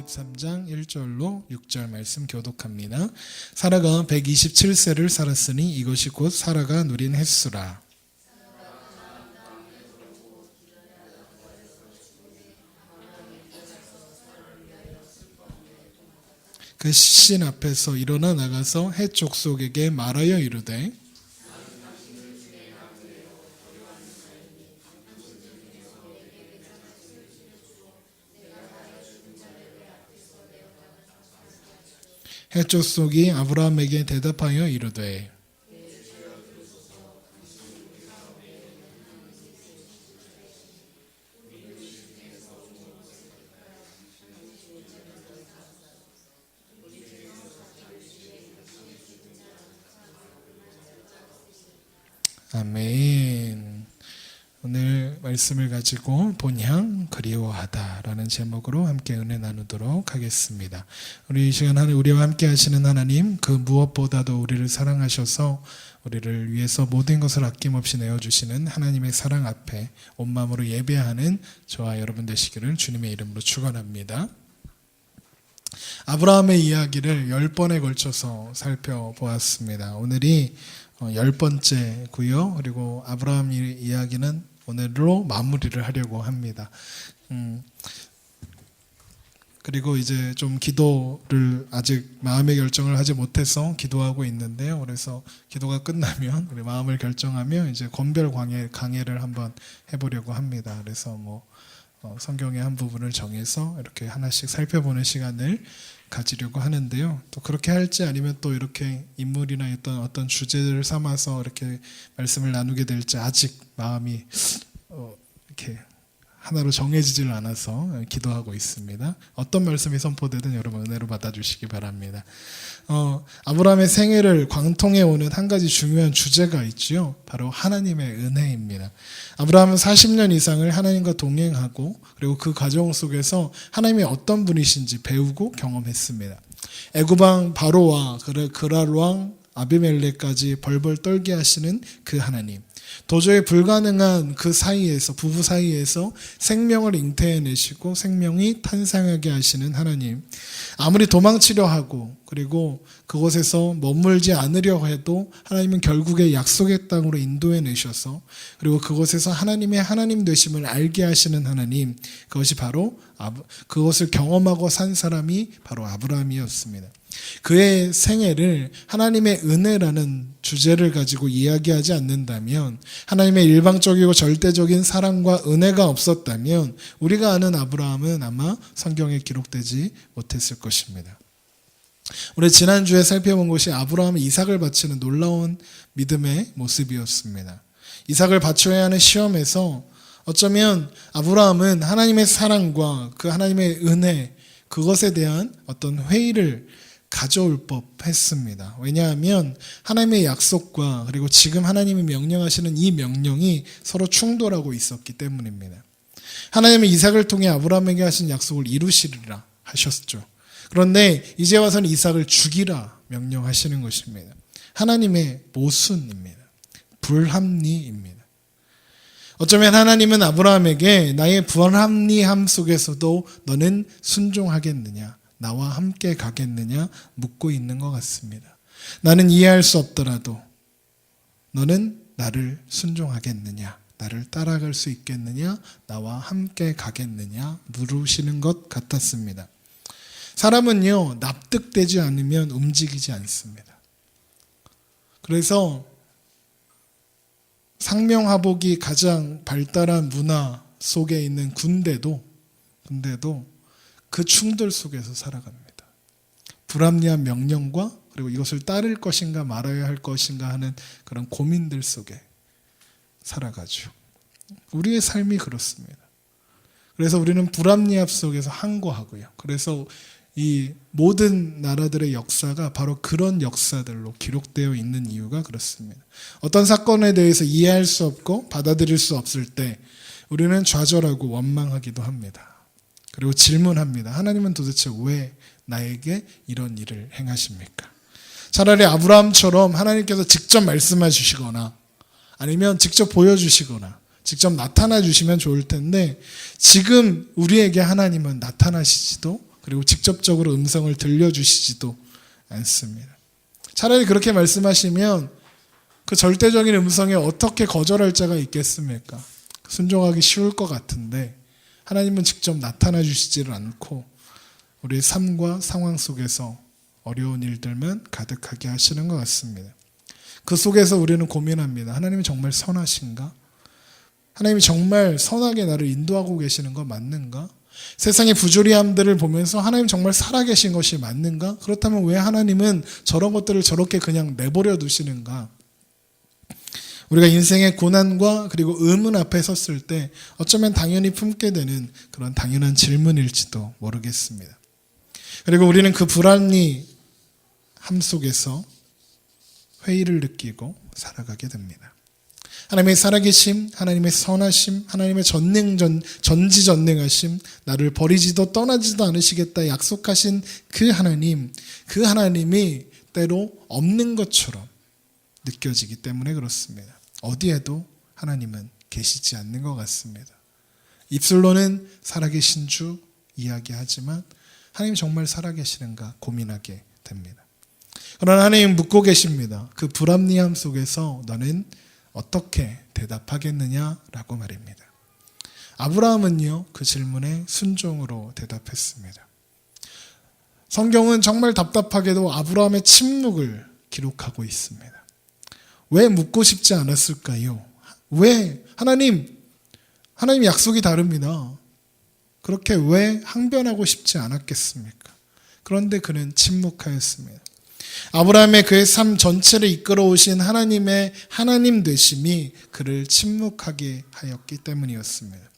43장 1절로 6절 말씀 교독합니다. 사라가 127세를 살았으니 이것이 곧 사라가 누린 횟수라. 그 시신 앞에서 일어나 나가서 해 족속에게 말하여 이르되 해 족속이 아브라함에게 대답하여 이르되 아멘. 오늘 말씀을 가지고 본향 그리워하다라는 제목으로 함께 은혜 나누도록 하겠습니다. 우리 이 시간 우리와 함께 하시는 하나님, 그 무엇보다도 우리를 사랑하셔서 우리를 위해서 모든 것을 아낌없이 내어주시는 하나님의 사랑 앞에 온 마음으로 예배하는 저와 여러분 되시기를 주님의 이름으로 축원합니다. 아브라함의 이야기를 10번에 걸쳐서 살펴보았습니다. 오늘이 10번째고요. 그리고 아브라함 이야기는 오늘로 마무리를 하려고 합니다. 그리고 이제 좀 기도를 아직 마음의 결정을 하지 못해서 기도하고 있는데요. 그래서 기도가 끝나면 우리 마음을 결정하며 이제 권별 강해를 한번 해보려고 합니다. 그래서 성경의 한 부분을 정해서 이렇게 하나씩 살펴보는 시간을 가지려고 하는데요. 또 그렇게 할지 아니면 또 이렇게 인물이나 어떤 주제를 삼아서 이렇게 말씀을 나누게 될지 아직 마음이 이렇게 하나로 정해지질 않아서 기도하고 있습니다. 어떤 말씀이 선포되든 여러분 은혜로 받아주시기 바랍니다. 아브라함의 생애를 관통해오는 한 가지 중요한 주제가 있지요. 바로 하나님의 은혜입니다. 아브라함은 40년 이상을 하나님과 동행하고 그리고 그 과정 속에서 하나님이 어떤 분이신지 배우고 경험했습니다. 애굽왕 바로와 그랄 왕 아비멜렉까지 벌벌 떨게 하시는 그 하나님, 도저히 불가능한 그 사이에서, 부부 사이에서 생명을 잉태해내시고 생명이 탄생하게 하시는 하나님, 아무리 도망치려 하고 그리고 그곳에서 머물지 않으려 해도 하나님은 결국에 약속의 땅으로 인도해내셔서 그리고 그곳에서 하나님의 하나님 되심을 알게 하시는 하나님, 그것이 바로 그것을 경험하고 산 사람이 바로 아브라함이었습니다. 그의 생애를 하나님의 은혜라는 주제를 가지고 이야기하지 않는다면, 하나님의 일방적이고 절대적인 사랑과 은혜가 없었다면 우리가 아는 아브라함은 아마 성경에 기록되지 못했을 것입니다. 우리 지난주에 살펴본 것이 아브라함이 이삭을 바치는 놀라운 믿음의 모습이었습니다. 이삭을 바쳐야 하는 시험에서 어쩌면 아브라함은 하나님의 사랑과 그 하나님의 은혜, 그것에 대한 어떤 회의를 가져올 법했습니다. 왜냐하면 하나님의 약속과 그리고 지금 하나님이 명령하시는 이 명령이 서로 충돌하고 있었기 때문입니다. 하나님은 이삭을 통해 아브라함에게 하신 약속을 이루시리라 하셨죠. 그런데 이제 와서는 이삭을 죽이라 명령하시는 것입니다. 하나님의 모순입니다. 불합리입니다. 어쩌면 하나님은 아브라함에게 나의 불합리함 속에서도 너는 순종하겠느냐, 나와 함께 가겠느냐 묻고 있는 것 같습니다. 나는 이해할 수 없더라도 너는 나를 순종하겠느냐, 나를 따라갈 수 있겠느냐, 나와 함께 가겠느냐 물으시는 것 같았습니다. 사람은요, 납득되지 않으면 움직이지 않습니다. 그래서 상명하복이 가장 발달한 문화 속에 있는 군대도 그 충돌 속에서 살아갑니다. 불합리한 명령과 그리고 이것을 따를 것인가 말아야 할 것인가 하는 그런 고민들 속에 살아가죠. 우리의 삶이 그렇습니다. 그래서 우리는 불합리함 속에서 항거하고요. 그래서 이 모든 나라들의 역사가 바로 그런 역사들로 기록되어 있는 이유가 그렇습니다. 어떤 사건에 대해서 이해할 수 없고 받아들일 수 없을 때 우리는 좌절하고 원망하기도 합니다. 그리고 질문합니다. 하나님은 도대체 왜 나에게 이런 일을 행하십니까? 차라리 아브라함처럼 하나님께서 직접 말씀해 주시거나 아니면 직접 보여주시거나 직접 나타나 주시면 좋을 텐데 지금 우리에게 하나님은 나타나시지도 그리고 직접적으로 음성을 들려주시지도 않습니다. 차라리 그렇게 말씀하시면 그 절대적인 음성에 어떻게 거절할 자가 있겠습니까? 순종하기 쉬울 것 같은데 하나님은 직접 나타나 주시지를 않고 우리의 삶과 상황 속에서 어려운 일들만 가득하게 하시는 것 같습니다. 그 속에서 우리는 고민합니다. 하나님이 정말 선하신가? 하나님이 정말 선하게 나를 인도하고 계시는 거 맞는가? 세상의 부조리함들을 보면서 하나님 정말 살아계신 것이 맞는가? 그렇다면 왜 하나님은 저런 것들을 저렇게 그냥 내버려 두시는가? 우리가 인생의 고난과 그리고 의문 앞에 섰을 때 어쩌면 당연히 품게 되는 그런 당연한 질문일지도 모르겠습니다. 그리고 우리는 그 불안함 속에서 회의를 느끼고 살아가게 됩니다. 하나님의 살아계심, 하나님의 선하심, 하나님의 전지전능하심, 나를 버리지도 떠나지도 않으시겠다 약속하신 그 하나님이 때로 없는 것처럼 느껴지기 때문에 그렇습니다. 어디에도 하나님은 계시지 않는 것 같습니다. 입술로는 살아계신 주 이야기하지만 하나님 정말 살아계시는가 고민하게 됩니다. 그러나 하나님 묻고 계십니다. 그 불합리함 속에서 너는 어떻게 대답하겠느냐라고 말입니다. 아브라함은요, 그 질문에 순종으로 대답했습니다. 성경은 정말 답답하게도 아브라함의 침묵을 기록하고 있습니다. 왜 묻고 싶지 않았을까요? 왜? 하나님 약속이 다릅니다. 그렇게 왜 항변하고 싶지 않았겠습니까? 그런데 그는 침묵하였습니다. 아브라함의 그의 삶 전체를 이끌어 오신 하나님의 하나님 되심이 그를 침묵하게 하였기 때문이었습니다.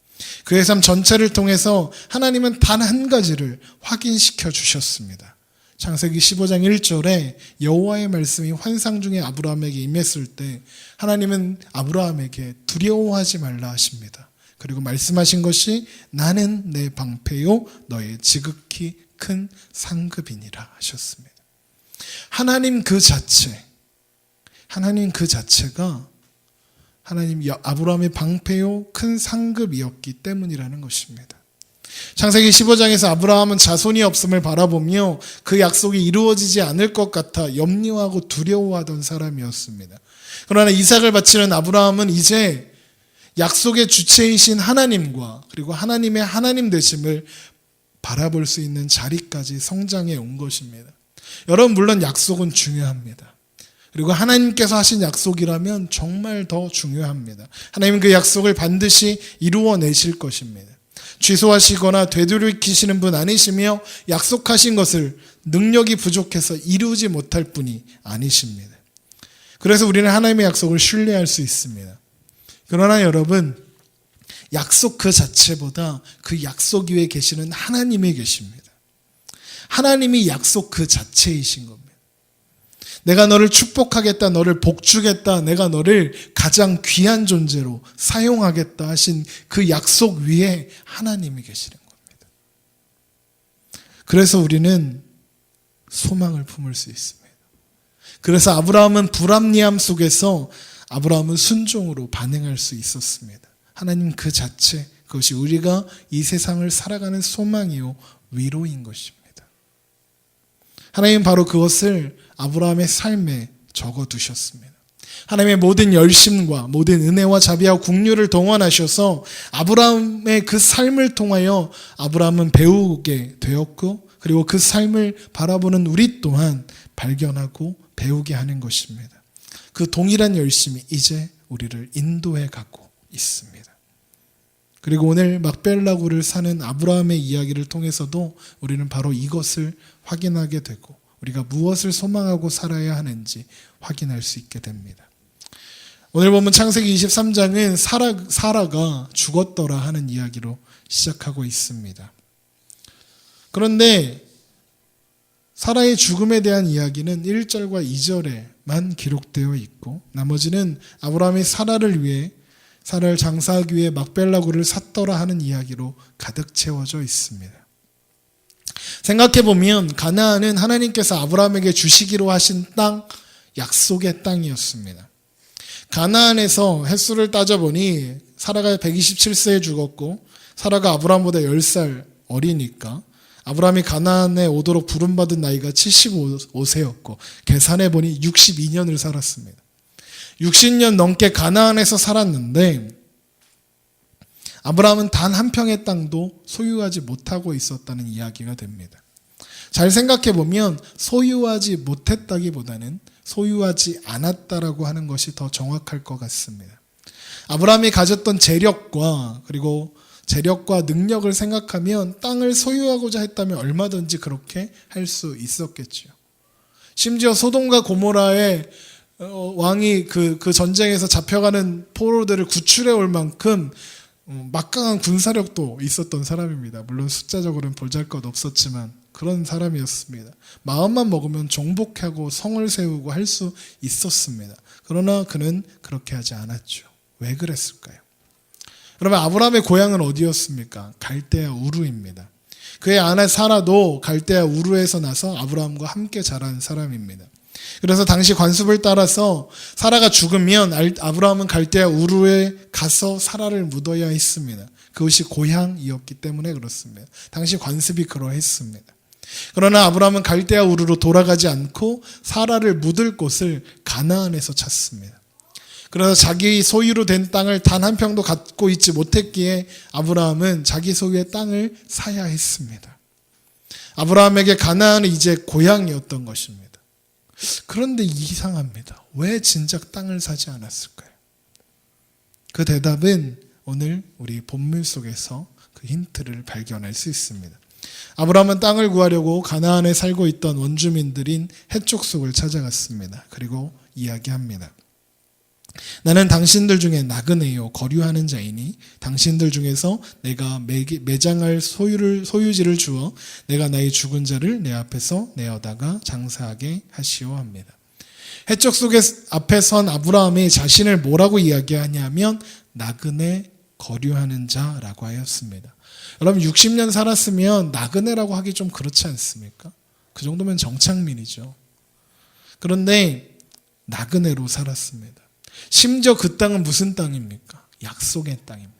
그의 삶 전체를 통해서 하나님은 단 한 가지를 확인시켜 주셨습니다. 창세기 15장 1절에 여호와의 말씀이 환상 중에 아브라함에게 임했을 때 하나님은 아브라함에게 두려워하지 말라 하십니다. 그리고 말씀하신 것이 나는 내 방패요 너의 지극히 큰 상급이니라 하셨습니다. 하나님 그 자체가 아브라함의 방패요 큰 상급이었기 때문이라는 것입니다. 창세기 15장에서 아브라함은 자손이 없음을 바라보며 그 약속이 이루어지지 않을 것 같아 염려하고 두려워하던 사람이었습니다. 그러나 이삭을 바치는 아브라함은 이제 약속의 주체이신 하나님과 그리고 하나님의 하나님 되심을 바라볼 수 있는 자리까지 성장해 온 것입니다. 여러분, 물론 약속은 중요합니다. 그리고 하나님께서 하신 약속이라면 정말 더 중요합니다. 하나님은 그 약속을 반드시 이루어내실 것입니다. 취소하시거나 되돌이키시는 분 아니시며 약속하신 것을 능력이 부족해서 이루지 못할 분이 아니십니다. 그래서 우리는 하나님의 약속을 신뢰할 수 있습니다. 그러나 여러분, 약속 그 자체보다 그 약속 위에 계시는 하나님이 계십니다. 하나님이 약속 그 자체이신 겁니다. 내가 너를 축복하겠다, 너를 복주겠다, 내가 너를 가장 귀한 존재로 사용하겠다 하신 그 약속 위에 하나님이 계시는 겁니다. 그래서 우리는 소망을 품을 수 있습니다. 그래서 아브라함은 불합리함 속에서 아브라함은 순종으로 반응할 수 있었습니다. 하나님 그 자체, 그것이 우리가 이 세상을 살아가는 소망이요 위로인 것입니다. 하나님은 바로 그것을 아브라함의 삶에 적어두셨습니다. 하나님의 모든 열심과 모든 은혜와 자비와 긍휼을 동원하셔서 아브라함의 그 삶을 통하여 아브라함은 배우게 되었고, 그리고 그 삶을 바라보는 우리 또한 발견하고 배우게 하는 것입니다. 그 동일한 열심이 이제 우리를 인도해 가고 있습니다. 그리고 오늘 막벨라고를 사는 아브라함의 이야기를 통해서도 우리는 바로 이것을 확인하게 되고 우리가 무엇을 소망하고 살아야 하는지 확인할 수 있게 됩니다. 오늘 보면 창세기 23장은 사라가 죽었더라 하는 이야기로 시작하고 있습니다. 그런데 사라의 죽음에 대한 이야기는 1절과 2절에만 기록되어 있고 나머지는 아브라함이 사라를 장사하기 위해 막벨라고를 샀더라 하는 이야기로 가득 채워져 있습니다. 생각해보면 가나안은 하나님께서 아브라함에게 주시기로 하신 땅, 약속의 땅이었습니다. 가나안에서 횟수를 따져보니 사라가 127세에 죽었고 사라가 아브라함보다 10살 어리니까 아브라함이 가나안에 오도록 부름받은 나이가 75세였고 계산해보니 62년을 살았습니다. 60년 넘게 가나안에서 살았는데 아브라함은 단 한 평의 땅도 소유하지 못하고 있었다는 이야기가 됩니다. 잘 생각해보면 소유하지 못했다기보다는 소유하지 않았다라고 하는 것이 더 정확할 것 같습니다. 아브라함이 가졌던 재력과 능력을 생각하면 땅을 소유하고자 했다면 얼마든지 그렇게 할 수 있었겠죠. 심지어 소돔과 고모라의 왕이 그 전쟁에서 잡혀가는 포로들을 구출해 올 만큼 막강한 군사력도 있었던 사람입니다. 물론 숫자적으로는 보잘것 없었지만 그런 사람이었습니다. 마음만 먹으면 정복하고 성을 세우고 할 수 있었습니다. 그러나 그는 그렇게 하지 않았죠. 왜 그랬을까요? 그러면 아브라함의 고향은 어디였습니까? 갈대아 우르입니다. 그의 아내 사라도 갈대아 우르에서 나서 아브라함과 함께 자란 사람입니다. 그래서 당시 관습을 따라서 사라가 죽으면 아브라함은 갈대아 우르에 가서 사라를 묻어야 했습니다. 그것이 고향이었기 때문에 그렇습니다. 당시 관습이 그러했습니다. 그러나 아브라함은 갈대아 우르로 돌아가지 않고 사라를 묻을 곳을 가나안에서 찾습니다. 그래서 자기 소유로 된 땅을 단 한 평도 갖고 있지 못했기에 아브라함은 자기 소유의 땅을 사야 했습니다. 아브라함에게 가나안은 이제 고향이었던 것입니다. 그런데 이상합니다. 왜 진작 땅을 사지 않았을까요? 그 대답은 오늘 우리 본문 속에서 그 힌트를 발견할 수 있습니다. 아브라함은 땅을 구하려고 가나안에 살고 있던 원주민들인 헷족속을 찾아갔습니다. 그리고 이야기합니다. 나는 당신들 중에 나그네요 거류하는 자이니 당신들 중에서 내가 매장할 소유지를 주어 내가 나의 죽은 자를 내 앞에서 내어다가 장사하게 하시오 합니다. 해적 속에 앞에 선 아브라함이 자신을 뭐라고 이야기하냐면 나그네 거류하는 자라고 하였습니다. 여러분 60년 살았으면 나그네라고 하기 좀 그렇지 않습니까? 그 정도면 정착민이죠. 그런데 나그네로 살았습니다. 심지어 그 땅은 무슨 땅입니까? 약속의 땅입니다.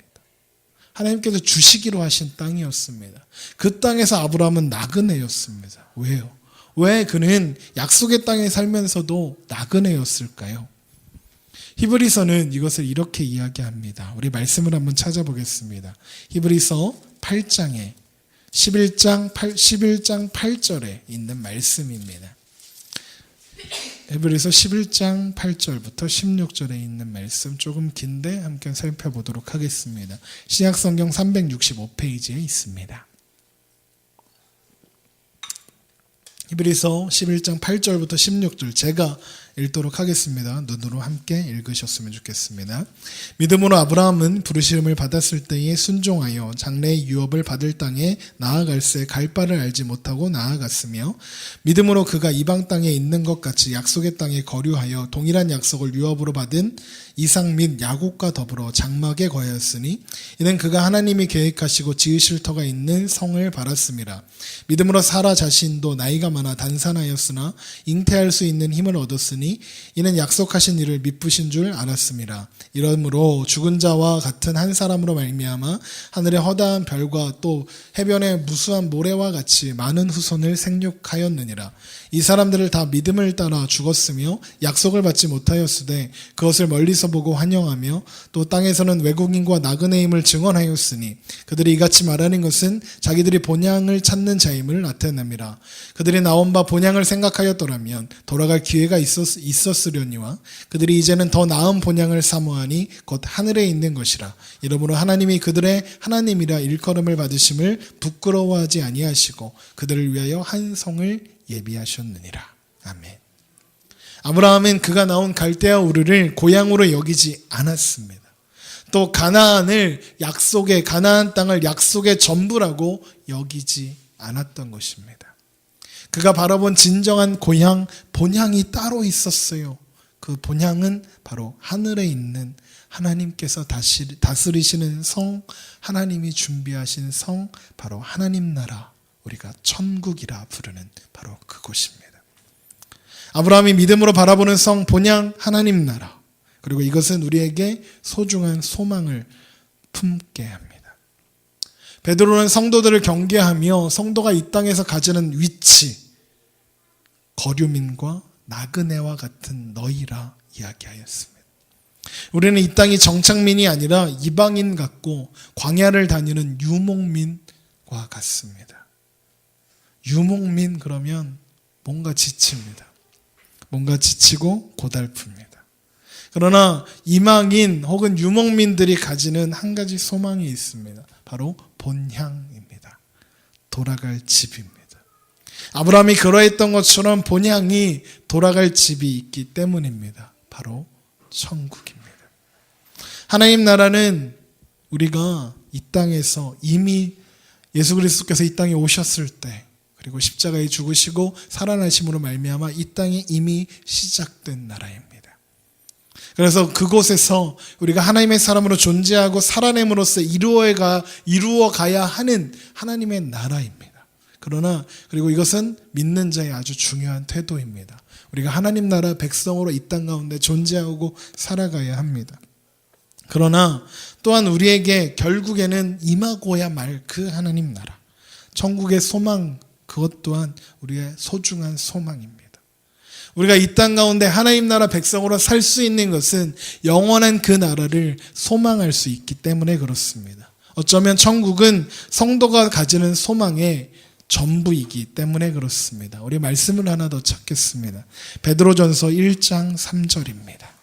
하나님께서 주시기로 하신 땅이었습니다. 그 땅에서 아브라함은 나그네였습니다. 왜요? 왜 그는 약속의 땅에 살면서도 나그네였을까요? 히브리서는 이것을 이렇게 이야기합니다. 우리 말씀을 한번 찾아보겠습니다. 히브리서 8장에 11장 8절에 있는 말씀입니다. 히브리서 11장 8절부터 16절에 있는 말씀 조금 긴데 함께 살펴보도록 하겠습니다. 신약성경 365페이지에 있습니다. 히브리서 11장 8절부터 16절 제가 읽도록 하겠습니다. 눈으로 함께 읽으셨으면 좋겠습니다. 믿음으로 아브라함은 부르심을 받았을 때에 순종하여 장래의 유업을 받을 땅에 나아갈새 갈 바를 알지 못하고 나아갔으며 믿음으로 그가 이방 땅에 있는 것 같이 약속의 땅에 거류하여 동일한 약속을 유업으로 받은 이삭 및 야곱과 더불어 장막에 거하였으니 이는 그가 하나님이 계획하시고 지으실 터가 있는 성을 바랐습니다. 믿음으로 사라 자신도 나이가 많아 단산하였으나 잉태할 수 있는 힘을 얻었으니 이는 약속하신 일을 미쁘신 줄 알았습니다. 이러므로 죽은 자와 같은 한 사람으로 말미암아 하늘의 허다한 별과 또 해변의 무수한 모래와 같이 많은 후손을 생육하였느니라. 이 사람들을 다 믿음을 따라 죽었으며 약속을 받지 못하였으되 그것을 멀리서 보고 환영하며 또 땅에서는 외국인과 나그네임을 증언하였으니 그들이 이같이 말하는 것은 자기들이 본향을 찾는 자임을 나타냅니다. 그들이 나온 바 본향을 생각하였더라면 돌아갈 기회가 있었으려니와 그들이 이제는 더 나은 본향을 사모하니 곧 하늘에 있는 것이라. 이러므로 하나님이 그들의 하나님이라 일컬음을 받으심을 부끄러워하지 아니하시고 그들을 위하여 한 성을 예비하셨느니라. 아멘. 아브라함은 그가 나온 갈대아 우르를 고향으로 여기지 않았습니다. 또 가나안을 가나안 땅을 약속의 전부라고 여기지 않았던 것입니다. 그가 바라본 진정한 고향, 본향이 따로 있었어요. 그 본향은 바로 하늘에 있는 하나님께서 다스리시는 성, 하나님이 준비하신 성, 바로 하나님 나라, 우리가 천국이라 부르는 바로 그곳입니다. 아브라함이 믿음으로 바라보는 성, 본향, 하나님 나라, 그리고 이것은 우리에게 소중한 소망을 품게 합니다. 베드로는 성도들을 경계하며 성도가 이 땅에서 가지는 위치, 거류민과 나그네와 같은 너희라 이야기하였습니다. 우리는 이 땅이 정착민이 아니라 이방인 같고 광야를 다니는 유목민과 같습니다. 유목민 그러면 뭔가 지칩니다. 뭔가 지치고 고달픕니다. 그러나 이방인 혹은 유목민들이 가지는 한 가지 소망이 있습니다. 바로 본향입니다. 돌아갈 집입니다. 아브라함이 그러했던 것처럼 본향이 돌아갈 집이 있기 때문입니다. 바로 천국입니다. 하나님 나라는 우리가 이 땅에서 이미 예수 그리스도께서 이 땅에 오셨을 때, 그리고 십자가에 죽으시고 살아나심으로 말미암아 이 땅에 이미 시작된 나라입니다. 그래서 그곳에서 우리가 하나님의 사람으로 존재하고 살아냄으로써 이루어가야 하는 하나님의 나라입니다. 그러나 그리고 이것은 믿는 자의 아주 중요한 태도입니다. 우리가 하나님 나라 백성으로 이 땅 가운데 존재하고 살아가야 합니다. 그러나 또한 우리에게 결국에는 임하고야 말 그 하나님 나라, 천국의 소망, 그것 또한 우리의 소중한 소망입니다. 우리가 이 땅 가운데 하나님 나라 백성으로 살 수 있는 것은 영원한 그 나라를 소망할 수 있기 때문에 그렇습니다. 어쩌면 천국은 성도가 가지는 소망의 전부이기 때문에 그렇습니다. 우리 말씀을 하나 더 찾겠습니다. 베드로전서 1장 3절입니다.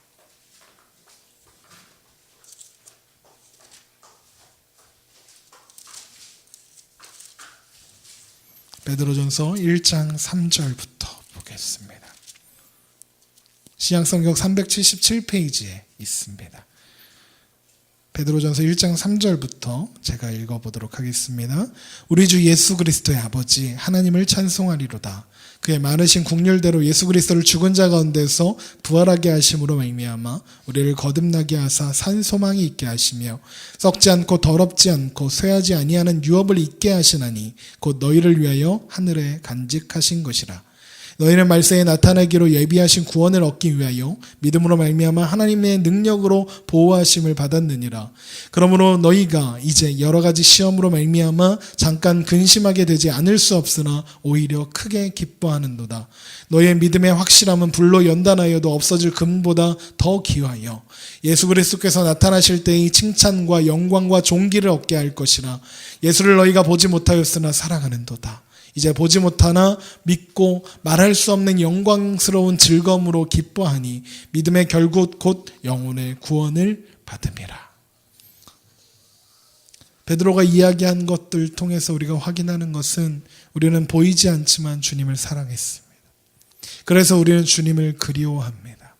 베드로전서 1장 3절부터 보겠습니다. 신약성경 377페이지에 있습니다. 베드로전서 1장 3절부터 제가 읽어보도록 하겠습니다. 우리 주 예수 그리스도의 아버지 하나님을 찬송하리로다. 그의 많으신 국률대로 예수 그리스도를 죽은 자 가운데서 부활하게 하심으로 말미암아 우리를 거듭나게 하사 산 소망이 있게 하시며 썩지 않고 더럽지 않고 쇠하지 아니하는 유업을 있게 하시나니 곧 너희를 위하여 하늘에 간직하신 것이라. 너희는 말세에 나타나기로 예비하신 구원을 얻기 위하여 믿음으로 말미암아 하나님의 능력으로 보호하심을 받았느니라. 그러므로 너희가 이제 여러 가지 시험으로 말미암아 잠깐 근심하게 되지 않을 수 없으나 오히려 크게 기뻐하는도다. 너희의 믿음의 확실함은 불로 연단하여도 없어질 금보다 더 귀하여 예수 그리스도께서 나타나실 때의 칭찬과 영광과 존귀를 얻게 할 것이라. 예수를 너희가 보지 못하였으나 사랑하는도다. 이제 보지 못하나 믿고 말할 수 없는 영광스러운 즐거움으로 기뻐하니 믿음의 결국 곧 영혼의 구원을 받음이라. 베드로가 이야기한 것들 통해서 우리가 확인하는 것은 우리는 보이지 않지만 주님을 사랑했습니다. 그래서 우리는 주님을 그리워합니다.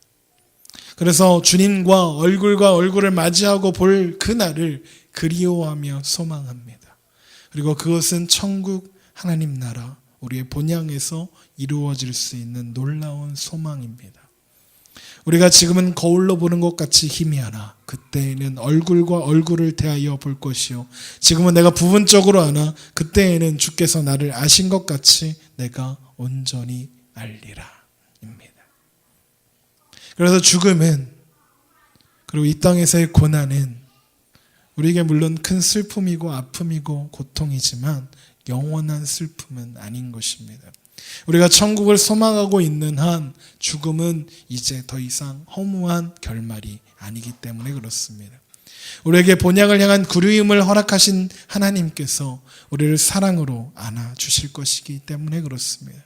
그래서 주님과 얼굴을 맞이하고 볼 그날을 그리워하며 소망합니다. 그리고 그것은 천국 하나님 나라, 우리의 본향에서 이루어질 수 있는 놀라운 소망입니다. 우리가 지금은 거울로 보는 것 같이 희미하나 그때에는 얼굴과 얼굴을 대하여 볼 것이요 지금은 내가 부분적으로 아나 그때에는 주께서 나를 아신 것 같이 내가 온전히 알리라 입니다. 그래서 죽음은, 그리고 이 땅에서의 고난은 우리에게 물론 큰 슬픔이고 아픔이고 고통이지만 영원한 슬픔은 아닌 것입니다. 우리가 천국을 소망하고 있는 한 죽음은 이제 더 이상 허무한 결말이 아니기 때문에 그렇습니다. 우리에게 본향을 향한 구류임을 허락하신 하나님께서 우리를 사랑으로 안아주실 것이기 때문에 그렇습니다.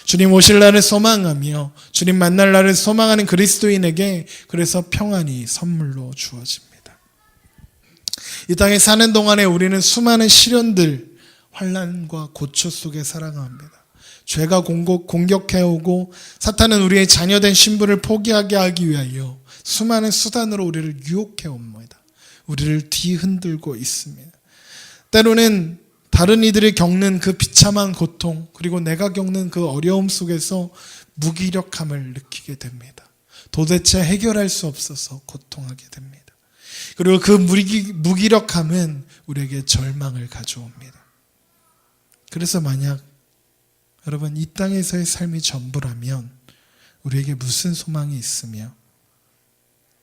주님 오실 날을 소망하며 주님 만날 날을 소망하는 그리스도인에게 그래서 평안이 선물로 주어집니다. 이 땅에 사는 동안에 우리는 수많은 시련들, 환난과 고초 속에 살아갑니다. 죄가 공격해오고 사탄은 우리의 자녀된 신분을 포기하게 하기 위하여 수많은 수단으로 우리를 유혹해옵니다. 우리를 뒤흔들고 있습니다. 때로는 다른 이들이 겪는 그 비참한 고통, 그리고 내가 겪는 그 어려움 속에서 무기력함을 느끼게 됩니다. 도대체 해결할 수 없어서 고통하게 됩니다. 그리고 그 무기력함은 우리에게 절망을 가져옵니다. 그래서 만약 여러분 이 땅에서의 삶이 전부라면 우리에게 무슨 소망이 있으며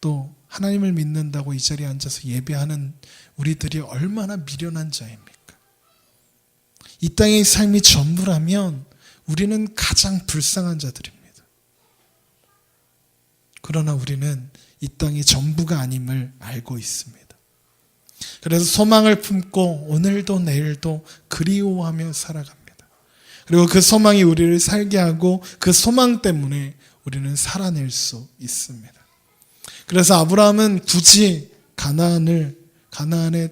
또 하나님을 믿는다고 이 자리에 앉아서 예배하는 우리들이 얼마나 미련한 자입니까? 이 땅의 삶이 전부라면 우리는 가장 불쌍한 자들입니다. 그러나 우리는 이 땅이 전부가 아님을 알고 있습니다. 그래서 소망을 품고 오늘도 내일도 그리워하며 살아갑니다. 그리고 그 소망이 우리를 살게 하고 그 소망 때문에 우리는 살아낼 수 있습니다. 그래서 아브라함은 굳이 가나안의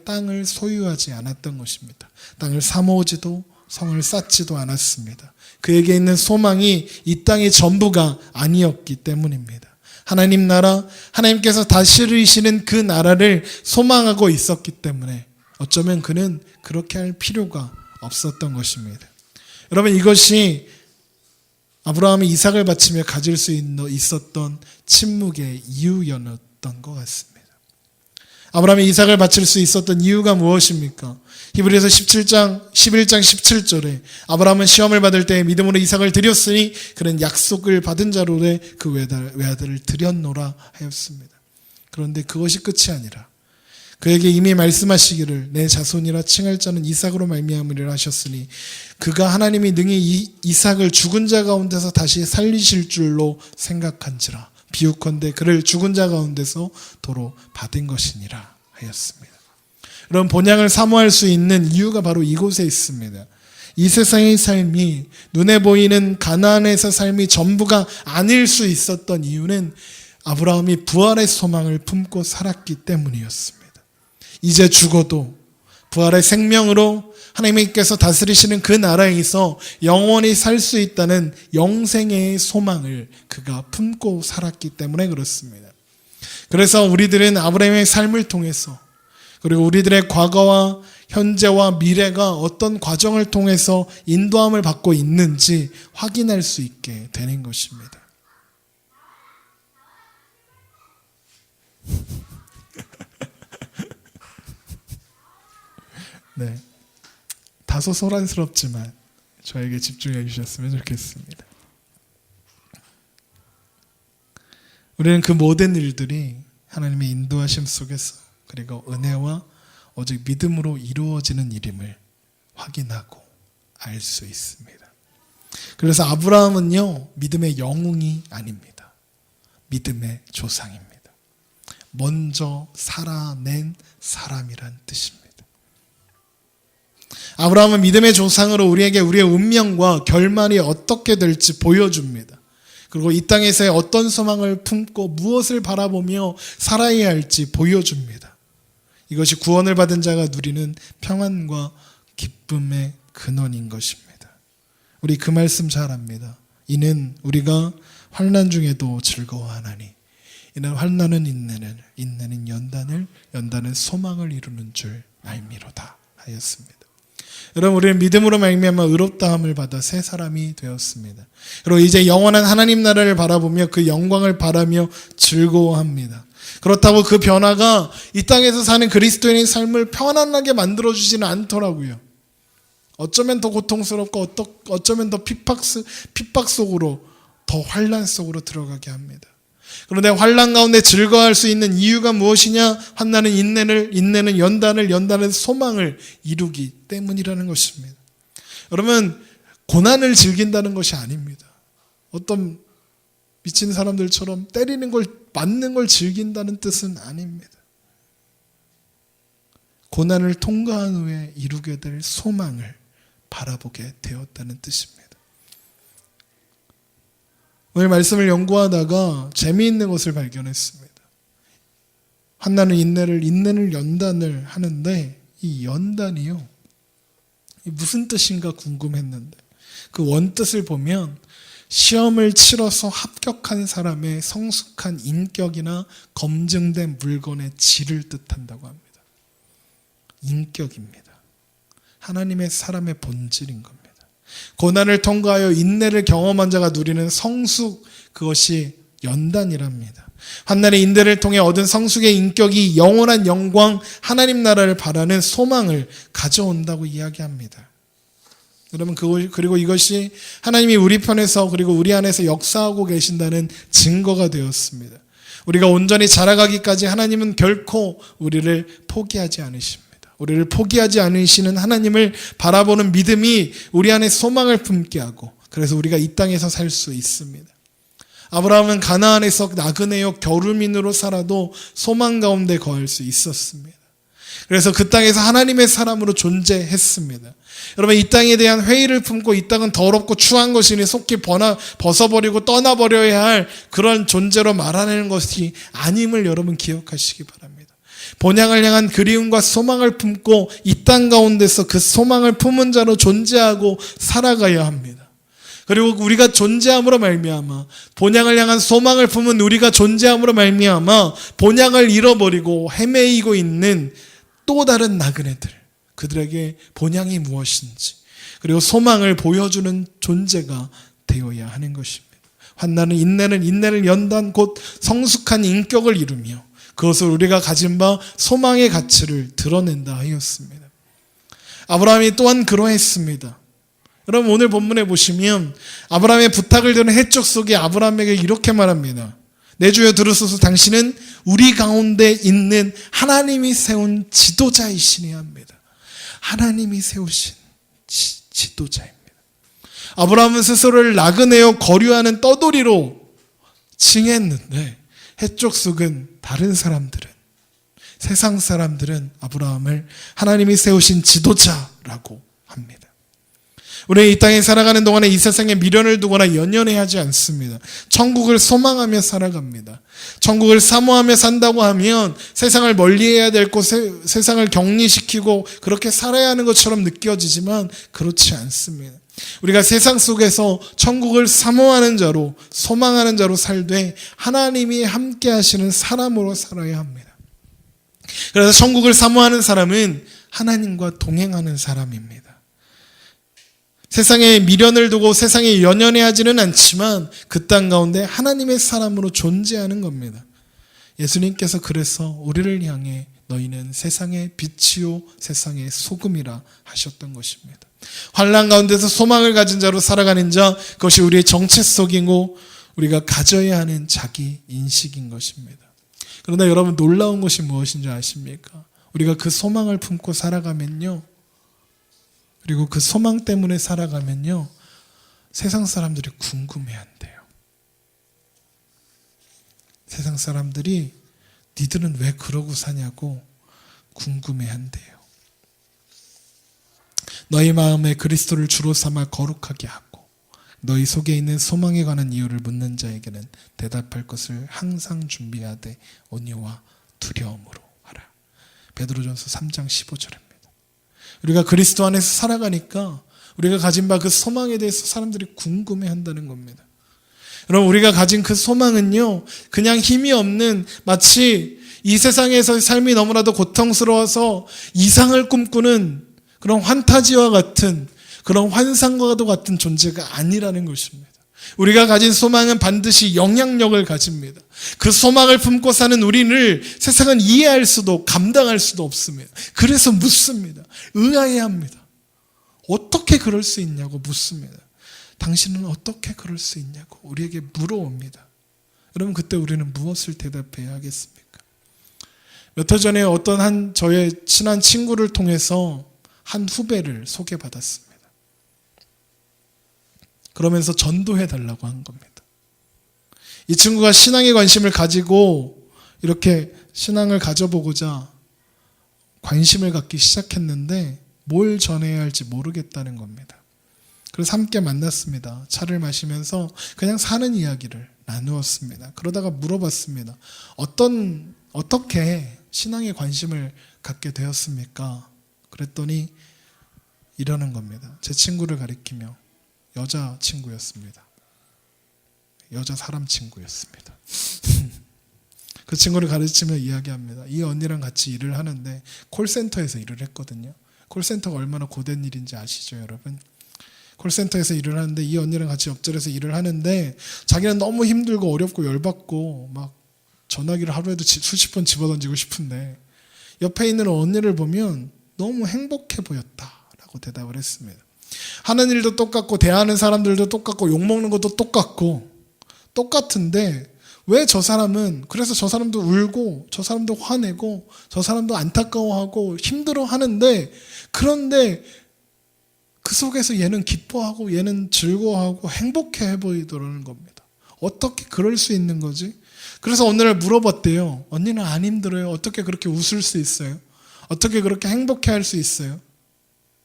땅을 소유하지 않았던 것입니다. 땅을 사모으지도 성을 쌓지도 않았습니다. 그에게 있는 소망이 이 땅의 전부가 아니었기 때문입니다. 하나님 나라, 하나님께서 다스리시는 그 나라를 소망하고 있었기 때문에 어쩌면 그는 그렇게 할 필요가 없었던 것입니다. 여러분, 이것이 아브라함이 이삭을 바치며 가질 수 있었던 침묵의 이유였던 것 같습니다. 아브라함이 이삭을 바칠 수 있었던 이유가 무엇입니까? 히브리서 11장 17절에 아브라함은 시험을 받을 때 믿음으로 이삭을 드렸으니 그는 약속을 받은 자로되 그 외아들을 드렸노라 하였습니다. 그런데 그것이 끝이 아니라 그에게 이미 말씀하시기를 내 자손이라 칭할 자는 이삭으로 말미암으리라 하셨으니 그가 하나님이 능히 이삭을 죽은 자 가운데서 다시 살리실 줄로 생각한지라 비유컨대 그를 죽은 자 가운데서 도로 받은 것이니라 하였습니다. 여러분, 본향을 사모할 수 있는 이유가 바로 이곳에 있습니다. 이 세상의 삶이 눈에 보이는 가나안에서 삶이 전부가 아닐 수 있었던 이유는 아브라함이 부활의 소망을 품고 살았기 때문이었습니다. 이제 죽어도 부활의 생명으로 하나님께서 다스리시는 그 나라에서 영원히 살 수 있다는 영생의 소망을 그가 품고 살았기 때문에 그렇습니다. 그래서 우리들은 아브라함의 삶을 통해서 그리고 우리들의 과거와 현재와 미래가 어떤 과정을 통해서 인도함을 받고 있는지 확인할 수 있게 되는 것입니다. 네, 다소 소란스럽지만 저에게 집중해 주셨으면 좋겠습니다. 우리는 그 모든 일들이 하나님의 인도하심 속에서 그리고 은혜와 오직 믿음으로 이루어지는 일임을 확인하고 알 수 있습니다. 그래서 아브라함은요, 믿음의 영웅이 아닙니다. 믿음의 조상입니다. 먼저 살아낸 사람이란 뜻입니다. 아브라함은 믿음의 조상으로 우리에게 우리의 운명과 결말이 어떻게 될지 보여줍니다. 그리고 이 땅에서의 어떤 소망을 품고 무엇을 바라보며 살아야 할지 보여줍니다. 이것이 구원을 받은 자가 누리는 평안과 기쁨의 근원인 것입니다. 우리 그 말씀 잘 압니다. 이는 우리가 환난 중에도 즐거워하나니 이는 환난은 인내를, 인내는 연단을, 연단은 소망을 이루는 줄 알미로다 하였습니다. 여러분, 우리는 믿음으로 말미암아 의롭다함을 받아 새 사람이 되었습니다. 그리고 이제 영원한 하나님 나라를 바라보며 그 영광을 바라며 즐거워합니다. 그렇다고 그 변화가 이 땅에서 사는 그리스도인의 삶을 편안하게 만들어주지는 않더라고요. 어쩌면 더 고통스럽고 어쩌면 더 핍박 속으로, 더 환난 속으로 들어가게 합니다. 그런데 환난 가운데 즐거워할 수 있는 이유가 무엇이냐? 환난은 인내는 연단은 소망을 이루기 때문이라는 것입니다. 여러분, 고난을 즐긴다는 것이 아닙니다. 어떤 미친 사람들처럼 때리는 걸, 맞는 걸 즐긴다는 뜻은 아닙니다. 고난을 통과한 후에 이루게 될 소망을 바라보게 되었다는 뜻입니다. 오늘 말씀을 연구하다가 재미있는 것을 발견했습니다. 환난은 인내는 연단을 하는데 이 연단이요, 무슨 뜻인가 궁금했는데 그 원뜻을 보면 시험을 치러서 합격한 사람의 성숙한 인격이나 검증된 물건의 질을 뜻한다고 합니다. 인격입니다. 하나님의 사람의 본질인 겁니다. 고난을 통과하여 인내를 경험한 자가 누리는 성숙, 그것이 연단이랍니다. 환난의 인내를 통해 얻은 성숙의 인격이 영원한 영광, 하나님 나라를 바라는 소망을 가져온다고 이야기합니다. 여러분, 그리고 이것이 하나님이 우리 편에서 그리고 우리 안에서 역사하고 계신다는 증거가 되었습니다. 우리가 온전히 자라가기까지 하나님은 결코 우리를 포기하지 않으십니다. 우리를 포기하지 않으시는 하나님을 바라보는 믿음이 우리 안에 소망을 품게 하고, 그래서 우리가 이 땅에서 살 수 있습니다. 아브라함은 가나안에서 나그네요 겨루민으로 살아도 소망 가운데 거할 수 있었습니다. 그래서 그 땅에서 하나님의 사람으로 존재했습니다. 여러분, 이 땅에 대한 회의를 품고 이 땅은 더럽고 추한 것이니 속히 벗어버리고 떠나버려야 할 그런 존재로 말하는 것이 아님을 여러분 기억하시기 바랍니다. 본향을 향한 그리움과 소망을 품고 이 땅 가운데서 그 소망을 품은 자로 존재하고 살아가야 합니다. 그리고 우리가 존재함으로 말미암아, 본향을 향한 소망을 품은 우리가 존재함으로 말미암아 본향을 잃어버리고 헤매이고 있는 또 다른 나그네들, 그들에게 본향이 무엇인지 그리고 소망을 보여주는 존재가 되어야 하는 것입니다. 환난은 인내를 연단 곧 성숙한 인격을 이루며 그것을 우리가 가진 바 소망의 가치를 드러낸다 하였습니다. 아브라함이 또한 그러했습니다. 여러분, 오늘 본문에 보시면 아브라함의 부탁을 들은 해적 속에 아브라함에게 이렇게 말합니다. 내 주여 들으소서, 당신은 우리 가운데 있는 하나님이 세운 지도자이시니 합니다. 하나님이 세우신 지도자입니다. 아브라함은 스스로를 나그네요 거류하는 떠돌이로 칭했는데 해쪽 속은 다른 사람들은, 세상 사람들은 아브라함을 하나님이 세우신 지도자라고 합니다. 우리는 이 땅에 살아가는 동안에 이 세상에 미련을 두거나 연연해하지 않습니다. 천국을 소망하며 살아갑니다. 천국을 사모하며 산다고 하면 세상을 멀리해야 될 곳, 세상을 격리시키고 그렇게 살아야 하는 것처럼 느껴지지만 그렇지 않습니다. 우리가 세상 속에서 천국을 사모하는 자로, 소망하는 자로 살되 하나님이 함께 하시는 사람으로 살아야 합니다. 그래서 천국을 사모하는 사람은 하나님과 동행하는 사람입니다. 세상에 미련을 두고 세상에 연연해하지는 않지만 그 땅 가운데 하나님의 사람으로 존재하는 겁니다. 예수님께서 그래서 우리를 향해 너희는 세상의 빛이요 세상의 소금이라 하셨던 것입니다. 환난 가운데서 소망을 가진 자로 살아가는 자, 그것이 우리의 정체성이고 우리가 가져야 하는 자기 인식인 것입니다. 그러나 여러분, 놀라운 것이 무엇인지 아십니까? 우리가 그 소망을 품고 살아가면요, 그리고 그 소망 때문에 살아가면요, 세상 사람들이 궁금해한대요. 세상 사람들이 니들은 왜 그러고 사냐고 궁금해한대요. 너희 마음에 그리스도를 주로 삼아 거룩하게 하고 너희 속에 있는 소망에 관한 이유를 묻는 자에게는 대답할 것을 항상 준비하되 온유와 두려움으로 하라. 베드로전서 3장 15절입니다. 우리가 그리스도 안에서 살아가니까 우리가 가진 바 그 소망에 대해서 사람들이 궁금해한다는 겁니다. 여러분, 우리가 가진 그 소망은요, 그냥 힘이 없는, 마치 이 세상에서의 삶이 너무나도 고통스러워서 이상을 꿈꾸는 그런 환타지와 같은, 그런 환상과도 같은 존재가 아니라는 것입니다. 우리가 가진 소망은 반드시 영향력을 가집니다. 그 소망을 품고 사는 우리를 세상은 이해할 수도 감당할 수도 없습니다. 그래서 묻습니다. 의아해합니다. 어떻게 그럴 수 있냐고 묻습니다. 당신은 어떻게 그럴 수 있냐고 우리에게 물어옵니다. 여러분, 그때 우리는 무엇을 대답해야 하겠습니까? 몇 해 전에 어떤 저의 친한 친구를 통해서 한 후배를 소개받았습니다. 그러면서 전도해달라고 한 겁니다. 이 친구가 신앙에 관심을 가지고 이렇게 신앙을 가져보고자 관심을 갖기 시작했는데 뭘 전해야 할지 모르겠다는 겁니다. 그래서 함께 만났습니다. 차를 마시면서 그냥 사는 이야기를 나누었습니다. 그러다가 물어봤습니다. 어떻게 신앙에 관심을 갖게 되었습니까? 그랬더니 이러는 겁니다. 제 친구를 가리키며 여자 친구였습니다. 여자 사람 친구였습니다. 그 친구를 가르치며 이야기합니다. 이 언니랑 같이 일을 하는데 콜센터에서 일을 했거든요. 콜센터가 얼마나 고된 일인지 아시죠, 여러분? 콜센터에서 일을 하는데 이 언니랑 같이 옆자리에서 일을 하는데 자기는 너무 힘들고 어렵고 열받고 막 전화기를 하루에도 수십 번 집어던지고 싶은데 옆에 있는 언니를 보면 너무 행복해 보였다라고 대답을 했습니다. 하는 일도 똑같고 대하는 사람들도 똑같고 욕먹는 것도 똑같고 똑같은데 왜 저 사람은, 그래서 저 사람도 울고 저 사람도 화내고 저 사람도 안타까워하고 힘들어 하는데, 그런데 그 속에서 얘는 기뻐하고 얘는 즐거워하고 행복해 보이더라는 겁니다. 어떻게 그럴 수 있는 거지? 그래서 오늘 물어봤대요. 언니는 안 힘들어요? 어떻게 그렇게 웃을 수 있어요? 어떻게 그렇게 행복해 할 수 있어요?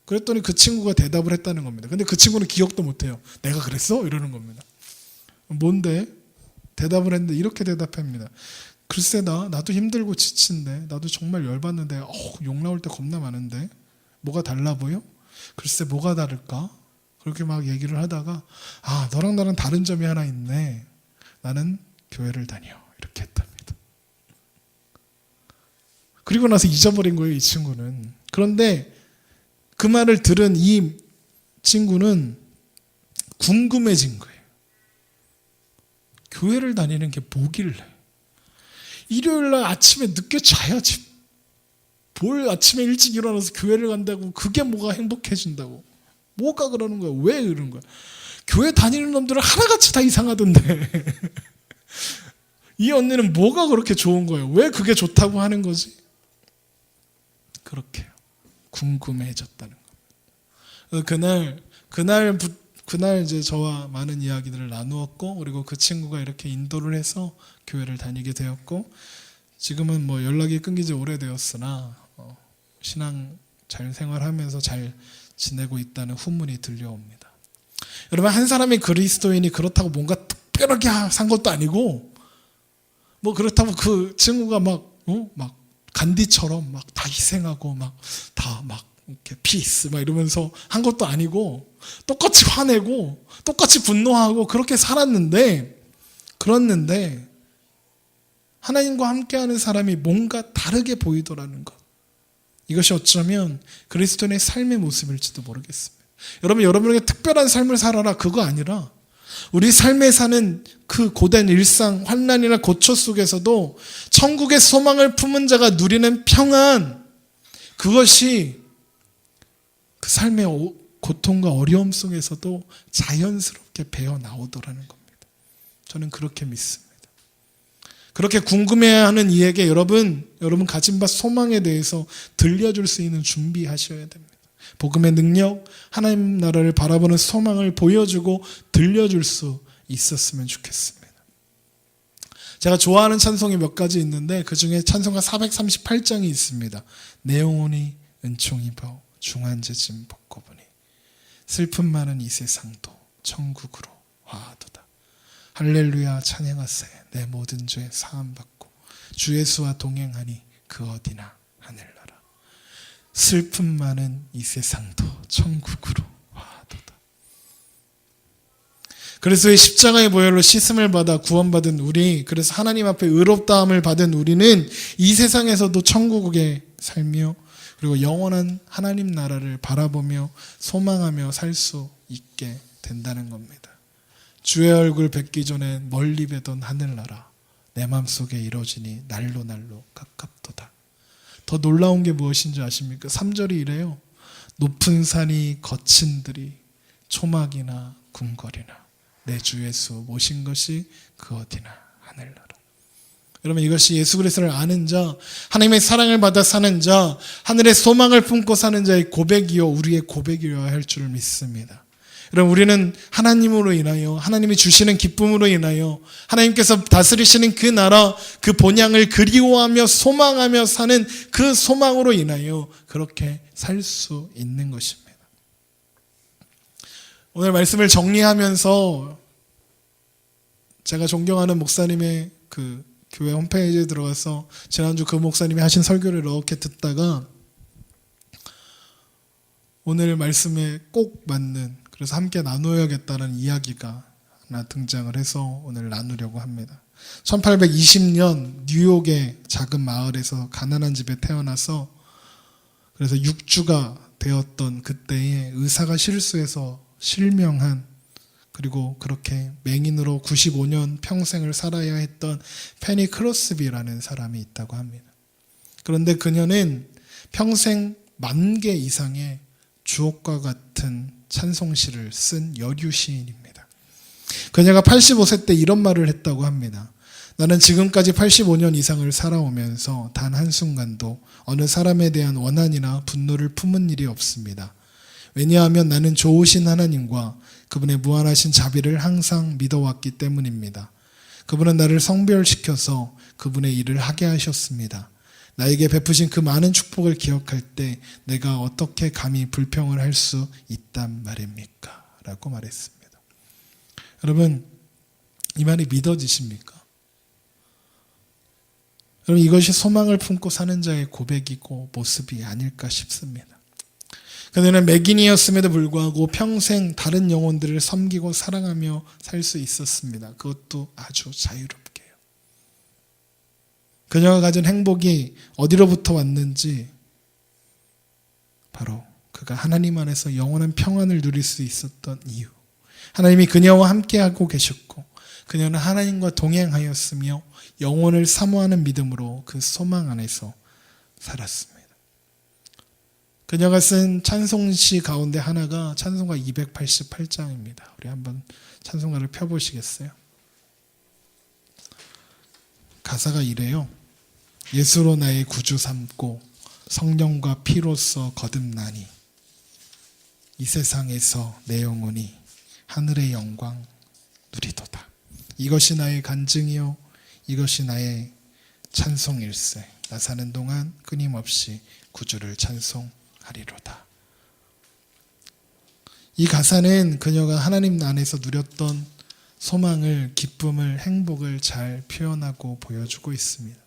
그랬더니 그 친구가 대답을 했다는 겁니다. 근데 그 친구는 기억도 못해요. 내가 그랬어? 이러는 겁니다. 뭔데? 대답을 했는데 이렇게 대답합니다. 글쎄 나도 힘들고 지친데, 나도 정말 열받는데, 욕 나올 때 겁나 많은데 뭐가 달라 보여? 글쎄 뭐가 다를까? 그렇게 막 얘기를 하다가, 너랑 나랑 다른 점이 하나 있네. 나는 교회를 다녀. 이렇게 했답니다. 그리고 나서 잊어버린 거예요, 이 친구는. 그런데 그 말을 들은 이 친구는 궁금해진 거예요. 교회를 다니는 게 뭐길래? 일요일날 아침에 늦게 자야지. 뭘 아침에 일찍 일어나서 교회를 간다고, 그게 뭐가 행복해진다고. 뭐가 그러는 거야? 왜 그러는 거야? 교회 다니는 놈들은 하나같이 다 이상하던데. 이 언니는 뭐가 그렇게 좋은 거예요? 왜 그게 좋다고 하는 거지? 그렇게 궁금해졌다는 겁니다. 그날 이제 저와 많은 이야기들을 나누었고, 그리고 그 친구가 이렇게 인도를 해서 교회를 다니게 되었고, 지금은 뭐 연락이 끊긴 지 오래되었으나 신앙 잘 생활하면서 잘 지내고 있다는 후문이 들려옵니다. 여러분, 한 사람이 그리스도인이 그렇다고 뭔가 특별하게 산 것도 아니고, 뭐 그렇다고 그 친구가 막 간디처럼 막 다 희생하고 막 이렇게 피스 막 이러면서 한 것도 아니고, 똑같이 화내고 똑같이 분노하고 그렇게 살았는데, 그랬는데 하나님과 함께하는 사람이 뭔가 다르게 보이더라는 것. 이것이 어쩌면 그리스도인의 삶의 모습일지도 모르겠습니다. 여러분에게 특별한 삶을 살아라, 그거 아니라 우리 삶에 사는 그 고된 일상, 환난이나 고초 속에서도 천국의 소망을 품은 자가 누리는 평안, 그것이 그 삶의 고통과 어려움 속에서도 자연스럽게 배어 나오더라는 겁니다. 저는 그렇게 믿습니다. 그렇게 궁금해하는 이에게 여러분 가진 바 소망에 대해서 들려줄 수 있는 준비하셔야 됩니다. 복음의 능력, 하나님 나라를 바라보는 소망을 보여주고 들려줄 수 있었으면 좋겠습니다. 제가 좋아하는 찬송이 몇 가지 있는데, 그 중에 찬송가 438장이 있습니다. 내 영혼이 은총이 버 중한제 짐 벗고 보니 슬픔 많은 이 세상도 천국으로 화하도다. 할렐루야 찬양하세. 내 모든 죄 사함 받고 주 예수와 동행하니 그 어디나 하늘나라. 슬픔 많은 이 세상도 천국으로 화하도다. 그래서 십자가의 보혈로 씻음을 받아 구원받은 우리, 그래서 하나님 앞에 의롭다함을 받은 우리는 이 세상에서도 천국에 살며, 그리고 영원한 하나님 나라를 바라보며 소망하며 살 수 있게 된다는 겁니다. 주의 얼굴 뵙기 전에 멀리 뵈던 하늘나라, 내 맘속에 이루어지니 날로 날로 가깝도다. 더 놀라운 게 무엇인지 아십니까? 3절이 이래요. 높은 산이 거친 들이 초막이나 궁궐이나 내 주 예수 모신 것이 그 어디나 하늘나라. 여러분, 이것이 예수 그리스도를 아는 자, 하나님의 사랑을 받아 사는 자, 하늘의 소망을 품고 사는 자의 고백이요 우리의 고백이어야 할 줄 믿습니다. 여러분, 우리는 하나님으로 인하여, 하나님이 주시는 기쁨으로 인하여, 하나님께서 다스리시는 그 나라, 그 본향을 그리워하며 소망하며 사는 그 소망으로 인하여 그렇게 살 수 있는 것입니다. 오늘 말씀을 정리하면서 제가 존경하는 목사님의 그 교회 홈페이지에 들어가서 지난주 그 목사님이 하신 설교를 이렇게 듣다가 오늘 말씀에 꼭 맞는, 그래서 함께 나누어야겠다는 이야기가 하나 등장을 해서 오늘 나누려고 합니다. 1820년 뉴욕의 작은 마을에서 가난한 집에 태어나서 그래서 6주가 되었던 그때에 의사가 실수해서 실명한, 그리고 그렇게 맹인으로 95년 평생을 살아야 했던 페니 크로스비라는 사람이 있다고 합니다. 그런데 그녀는 평생 10,000개 이상의 주옥과 같은 찬송시를 쓴 여류 시인입니다. 그녀가 85세 때 이런 말을 했다고 합니다. 나는 지금까지 85년 이상을 살아오면서 단 한순간도 어느 사람에 대한 원한이나 분노를 품은 일이 없습니다. 왜냐하면 나는 좋으신 하나님과 그분의 무한하신 자비를 항상 믿어왔기 때문입니다. 그분은 나를 성별시켜서 그분의 일을 하게 하셨습니다. 나에게 베푸신 그 많은 축복을 기억할 때 내가 어떻게 감히 불평을 할 수 있단 말입니까? 라고 말했습니다. 여러분, 이 말이 믿어지십니까? 여러분, 이것이 소망을 품고 사는 자의 고백이고 모습이 아닐까 싶습니다. 그는 맹인이었음에도 불구하고 평생 다른 영혼들을 섬기고 사랑하며 살 수 있었습니다. 그것도 아주 자유롭게요. 그녀가 가진 행복이 어디로부터 왔는지 바로 그가 하나님 안에서 영원한 평안을 누릴 수 있었던 이유. 하나님이 그녀와 함께하고 계셨고 그녀는 하나님과 동행하였으며 영혼을 사모하는 믿음으로 그 소망 안에서 살았습니다. 그녀가 쓴 찬송시 가운데 하나가 찬송가 288장입니다. 우리 한번 찬송가를 펴보시겠어요? 가사가 이래요. 예수로 나의 구주 삼고 성령과 피로써 거듭나니 이 세상에서 내 영혼이 하늘의 영광 누리도다. 이것이 나의 간증이요 이것이 나의 찬송일세. 나 사는 동안 끊임없이 구주를 찬송하리로다. 이 가사는 그녀가 하나님 안에서 누렸던 소망을, 기쁨을, 행복을 잘 표현하고 보여주고 있습니다.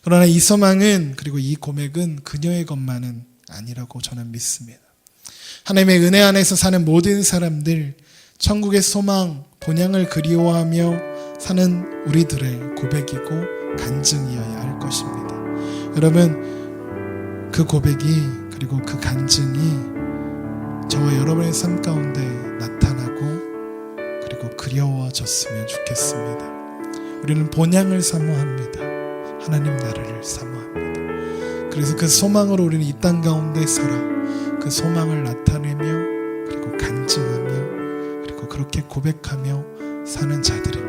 그러나 이 소망은, 그리고 이 고백은 그녀의 것만은 아니라고 저는 믿습니다. 하나님의 은혜 안에서 사는 모든 사람들, 천국의 소망, 본향을 그리워하며 사는 우리들의 고백이고 간증이어야 할 것입니다. 여러분, 그 고백이 그리고 그 간증이 저와 여러분의 삶 가운데 나타나고 그리고 그리워졌으면 좋겠습니다. 우리는 본향을 사모합니다. 하나님 나라를 사모합니다. 그래서 그 소망으로 우리는 이 땅 가운데 살아 그 소망을 나타내며 그리고 간증하며 그리고 그렇게 고백하며 사는 자들이